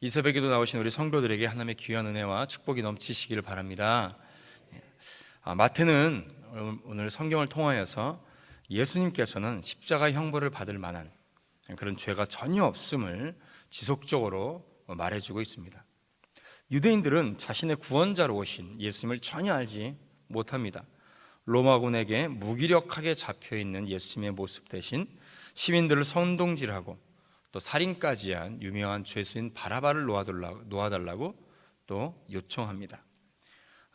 이 새벽에도 나오신 우리 성도들에게 하나님의 귀한 은혜와 축복이 넘치시기를 바랍니다. 마태는 오늘 성경을 통하여서 예수님께서는 십자가 형벌을 받을 만한 그런 죄가 전혀 없음을 지속적으로 말해주고 있습니다. 유대인들은 자신의 구원자로 오신 예수님을 전혀 알지 못합니다. 로마군에게 무기력하게 잡혀있는 예수님의 모습 대신 시민들을 선동질하고 또 살인까지 한 유명한 죄수인 바라바를 놓아달라고 또 요청합니다.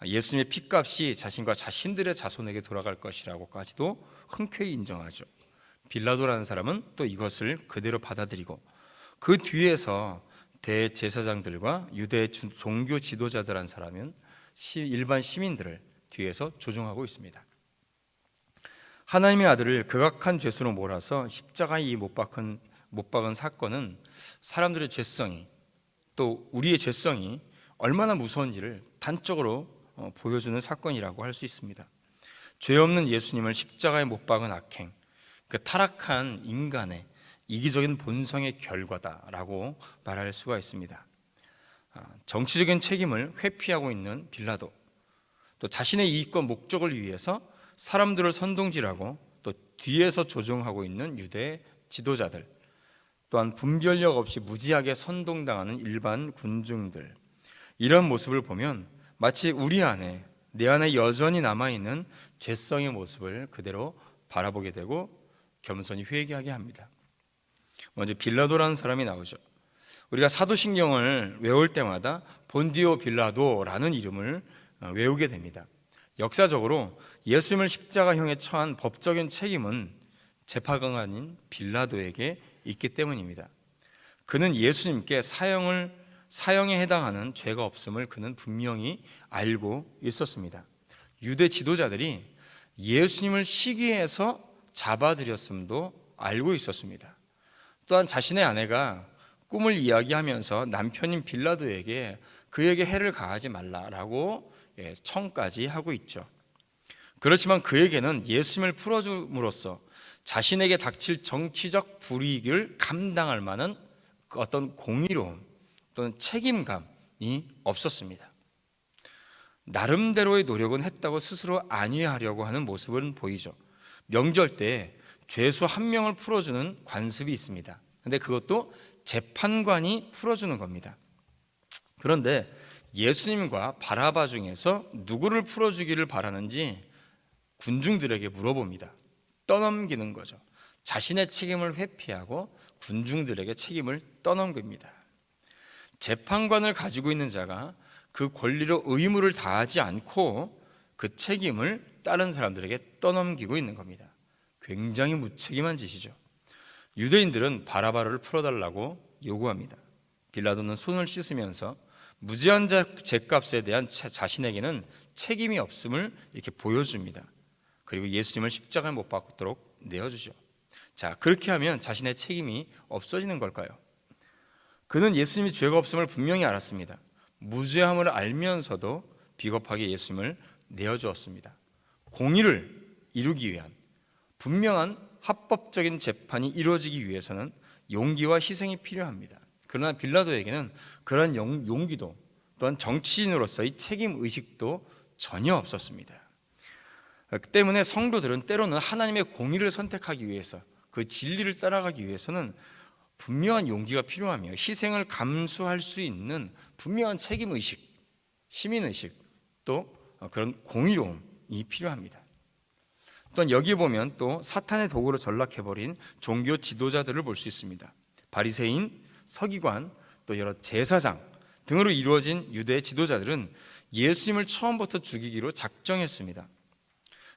예수님의 핏값이 자신과 자신들의 자손에게 돌아갈 것이라고까지도 흔쾌히 인정하죠. 빌라도라는 사람은 또 이것을 그대로 받아들이고 그 뒤에서 대제사장들과 유대 종교 지도자들 한 사람은 일반 시민들을 뒤에서 조종하고 있습니다. 하나님의 아들을 극악한 죄수로 몰아서 십자가에 못 박은 사건은 사람들의 죄성이 또 우리의 죄성이 얼마나 무서운지를 단적으로 보여주는 사건이라고 할 수 있습니다. 죄 없는 예수님을 십자가에 못 박은 악행, 그 타락한 인간의 이기적인 본성의 결과다라고 말할 수가 있습니다. 정치적인 책임을 회피하고 있는 빌라도, 또 자신의 이익과 목적을 위해서 사람들을 선동질하고 또 뒤에서 조종하고 있는 유대 지도자들, 또한 분별력 없이 무지하게 선동당하는 일반 군중들, 이런 모습을 보면 마치 내 안에 여전히 남아있는 죄성의 모습을 그대로 바라보게 되고 겸손히 회개하게 합니다. 먼저 빌라도라는 사람이 나오죠. 우리가 사도신경을 외울 때마다 본디오 빌라도라는 이름을 외우게 됩니다. 역사적으로 예수님을 십자가형에 처한 법적인 책임은 재판관인 빌라도에게 있기 때문입니다. 그는 예수님께 사형에 해당하는 죄가 없음을 그는 분명히 알고 있었습니다. 유대 지도자들이 예수님을 시기해서 잡아들였음도 알고 있었습니다. 또한 자신의 아내가 꿈을 이야기하면서 남편인 빌라도에게 그에게 해를 가하지 말라라고 청까지 하고 있죠. 그렇지만 그에게는 예수님을 풀어줌으로써 자신에게 닥칠 정치적 불이익을 감당할 만한 어떤 공의로움 또는 책임감이 없었습니다. 나름대로의 노력은 했다고 스스로 안위하려고 하는 모습은 보이죠. 명절 때 죄수 한 명을 풀어주는 관습이 있습니다. 그런데 그것도 재판관이 풀어주는 겁니다. 그런데 예수님과 바라바 중에서 누구를 풀어주기를 바라는지 군중들에게 물어봅니다. 떠넘기는 거죠. 자신의 책임을 회피하고 군중들에게 책임을 떠넘깁니다. 재판관을 가지고 있는 자가 그 권리로 의무를 다하지 않고 그 책임을 다른 사람들에게 떠넘기고 있는 겁니다. 굉장히 무책임한 짓이죠. 유대인들은 바라바를 풀어달라고 요구합니다. 빌라도는 손을 씻으면서 무지한 죄값에 대한 자신에게는 책임이 없음을 이렇게 보여줍니다. 그리고 예수님을 십자가에 못 박도록 내어주죠. 자, 그렇게 하면 자신의 책임이 없어지는 걸까요? 그는 예수님이 죄가 없음을 분명히 알았습니다. 무죄함을 알면서도 비겁하게 예수님을 내어주었습니다. 공의를 이루기 위한 분명한 합법적인 재판이 이루어지기 위해서는 용기와 희생이 필요합니다. 그러나 빌라도에게는 그런 용기도 또한 정치인으로서의 책임의식도 전혀 없었습니다. 그 때문에 성도들은 때로는 하나님의 공의를 선택하기 위해서 그 진리를 따라가기 위해서는 분명한 용기가 필요하며 희생을 감수할 수 있는 분명한 책임의식, 시민의식 또 그런 공의로움이 필요합니다. 또한 여기에 보면 또 사탄의 도구로 전락해버린 종교 지도자들을 볼 수 있습니다. 바리새인, 서기관, 또 여러 제사장 등으로 이루어진 유대 지도자들은 예수님을 처음부터 죽이기로 작정했습니다.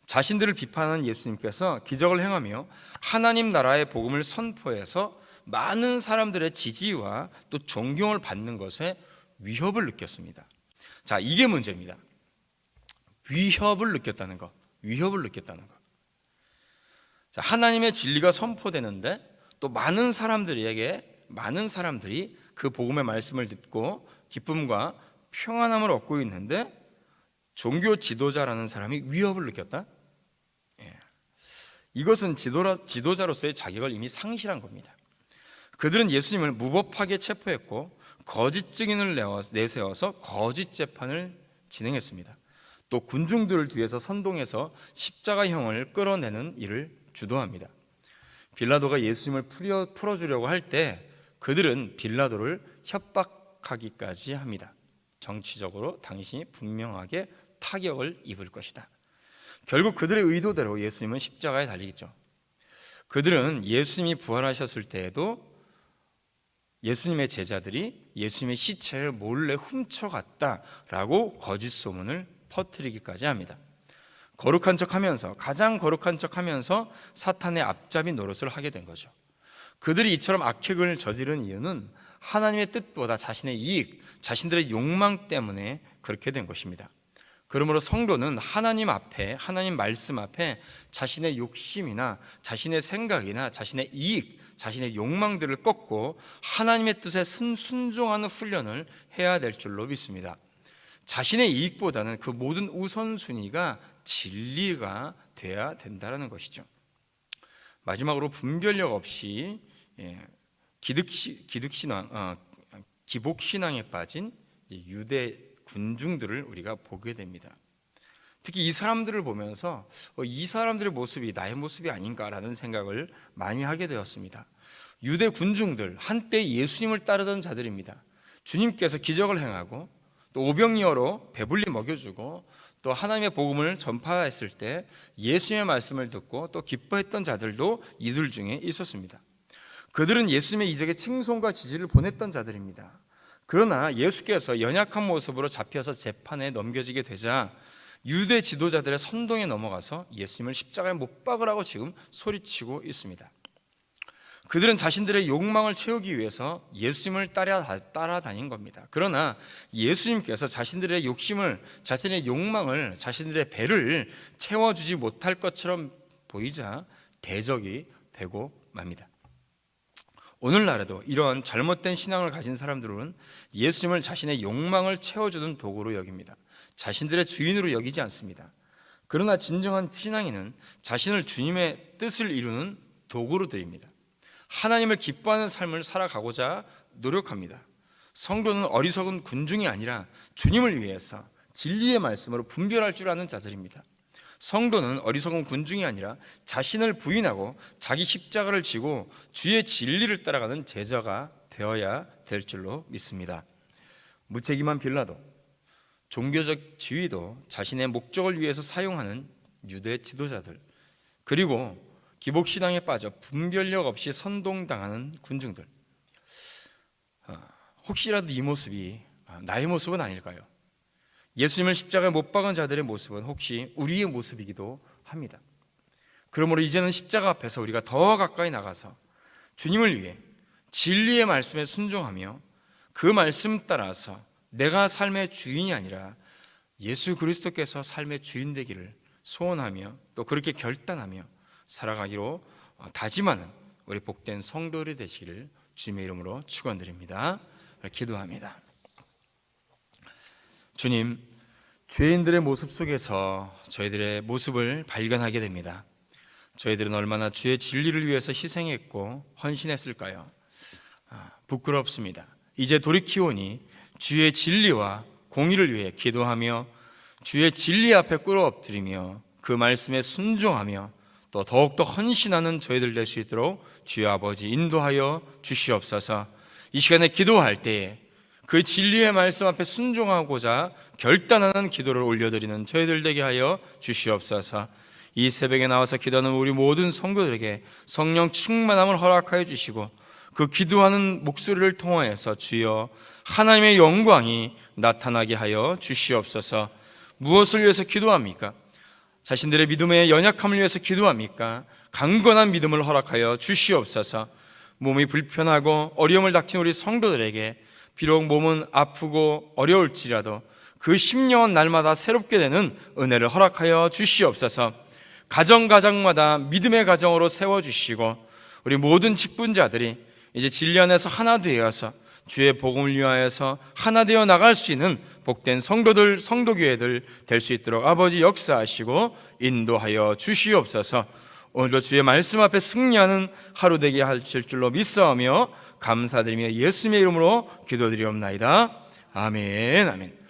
자신들을 비판하는 예수님께서 기적을 행하며 하나님 나라의 복음을 선포해서 많은 사람들의 지지와 또 존경을 받는 것에 위협을 느꼈습니다. 자, 이게 문제입니다. 위협을 느꼈다는 것. 자, 하나님의 진리가 선포되는데 또 많은 사람들이 그 복음의 말씀을 듣고 기쁨과 평안함을 얻고 있는데 종교 지도자라는 사람이 위협을 느꼈다? 이것은 지도자로서의 자격을 이미 상실한 겁니다. 그들은 예수님을 무법하게 체포했고 거짓 증인을 내세워서 거짓 재판을 진행했습니다. 또 군중들을 뒤에서 선동해서 십자가형을 끌어내는 일을 주도합니다. 빌라도가 예수님을 풀어주려고 할 때 그들은 빌라도를 협박하기까지 합니다. 정치적으로 당신이 분명하게 타격을 입을 것이다. 결국 그들의 의도대로 예수님은 십자가에 달리겠죠. 그들은 예수님이 부활하셨을 때에도 예수님의 제자들이 예수님의 시체를 몰래 훔쳐갔다라고 거짓 소문을 퍼뜨리기까지 합니다. 거룩한 척하면서, 가장 거룩한 척하면서 사탄의 앞잡이 노릇을 하게 된 거죠. 그들이 이처럼 악행을 저지른 이유는 하나님의 뜻보다 자신의 이익, 자신들의 욕망 때문에 그렇게 된 것입니다. 그러므로 성도는 하나님 앞에, 하나님 말씀 앞에 자신의 욕심이나 자신의 생각이나 자신의 이익, 자신의 욕망들을 꺾고 하나님의 뜻에 순종하는 훈련을 해야 될 줄로 믿습니다. 자신의 이익보다는 그 모든 우선순위가 진리가 돼야 된다는 것이죠. 마지막으로 분별력 없이 기복신앙에 빠진 유대 군중들을 우리가 보게 됩니다. 특히 이 사람들을 보면서 이 사람들의 모습이 나의 모습이 아닌가라는 생각을 많이 하게 되었습니다. 유대 군중들, 한때 예수님을 따르던 자들입니다. 주님께서 기적을 행하고 또 오병이어로 배불리 먹여주고 또 하나님의 복음을 전파했을 때 예수님의 말씀을 듣고 또 기뻐했던 자들도 이들 중에 있었습니다. 그들은 예수님의 이적에 칭송과 지지를 보냈던 자들입니다. 그러나 예수께서 연약한 모습으로 잡혀서 재판에 넘겨지게 되자 유대 지도자들의 선동에 넘어가서 예수님을 십자가에 못 박으라고 지금 소리치고 있습니다. 그들은 자신들의 욕망을 채우기 위해서 예수님을 따라다닌 겁니다. 그러나 예수님께서 자신들의 욕심을, 자신의 욕망을, 자신들의 배를 채워주지 못할 것처럼 보이자 대적이 되고 맙니다. 오늘날에도 이런 잘못된 신앙을 가진 사람들은 예수님을 자신의 욕망을 채워주는 도구로 여깁니다. 자신들의 주인으로 여기지 않습니다. 그러나 진정한 신앙인은 자신을 주님의 뜻을 이루는 도구로 드립니다. 하나님을 기뻐하는 삶을 살아가고자 노력합니다. 성도는 어리석은 군중이 아니라 주님을 위해서 진리의 말씀으로 분별할 줄 아는 자들입니다. 성도는 어리석은 군중이 아니라 자신을 부인하고 자기 십자가를 지고 주의 진리를 따라가는 제자가 되어야 될 줄로 믿습니다. 무책임한 빌라도, 종교적 지위도 자신의 목적을 위해서 사용하는 유대 지도자들, 그리고 기복신앙에 빠져 분별력 없이 선동당하는 군중들, 혹시라도 이 모습이 나의 모습은 아닐까요? 예수님을 십자가에 못 박은 자들의 모습은 혹시 우리의 모습이기도 합니다. 그러므로 이제는 십자가 앞에서 우리가 더 가까이 나가서 주님을 위해 진리의 말씀에 순종하며 그 말씀 따라서 내가 삶의 주인이 아니라 예수 그리스도께서 삶의 주인 되기를 소원하며 또 그렇게 결단하며 살아가기로 다짐하는 우리 복된 성도들이 되시기를 주님의 이름으로 축원드립니다. 기도합니다. 주님, 죄인들의 모습 속에서 저희들의 모습을 발견하게 됩니다. 저희들은 얼마나 주의 진리를 위해서 희생했고 헌신했을까요? 부끄럽습니다. 이제 돌이키오니 주의 진리와 공의를 위해 기도하며 주의 진리 앞에 꿇어 엎드리며 그 말씀에 순종하며 또 더욱더 헌신하는 저희들 될 수 있도록 주의 아버지 인도하여 주시옵소서. 이 시간에 기도할 때에 그 진리의 말씀 앞에 순종하고자 결단하는 기도를 올려드리는 저희들 되게 하여 주시옵소서. 이 새벽에 나와서 기도하는 우리 모든 성도들에게 성령 충만함을 허락하여 주시고 그 기도하는 목소리를 통하여서 주여 하나님의 영광이 나타나게 하여 주시옵소서. 무엇을 위해서 기도합니까? 자신들의 믿음의 연약함을 위해서 기도합니까? 강건한 믿음을 허락하여 주시옵소서. 몸이 불편하고 어려움을 닥친 우리 성도들에게 비록 몸은 아프고 어려울지라도 그 심령은 날마다 새롭게 되는 은혜를 허락하여 주시옵소서. 가정마다 믿음의 가정으로 세워주시고 우리 모든 직분자들이 이제 진리 안에서 하나 되어서 주의 복음을 위하여서 하나 되어 나갈 수 있는 복된 성도들, 성도교회들 될 수 있도록 아버지 역사하시고 인도하여 주시옵소서. 오늘도 주의 말씀 앞에 승리하는 하루 되게 하실 줄로 믿사오며 감사드리며 예수님의 이름으로 기도드리옵나이다. 아멘. 아멘.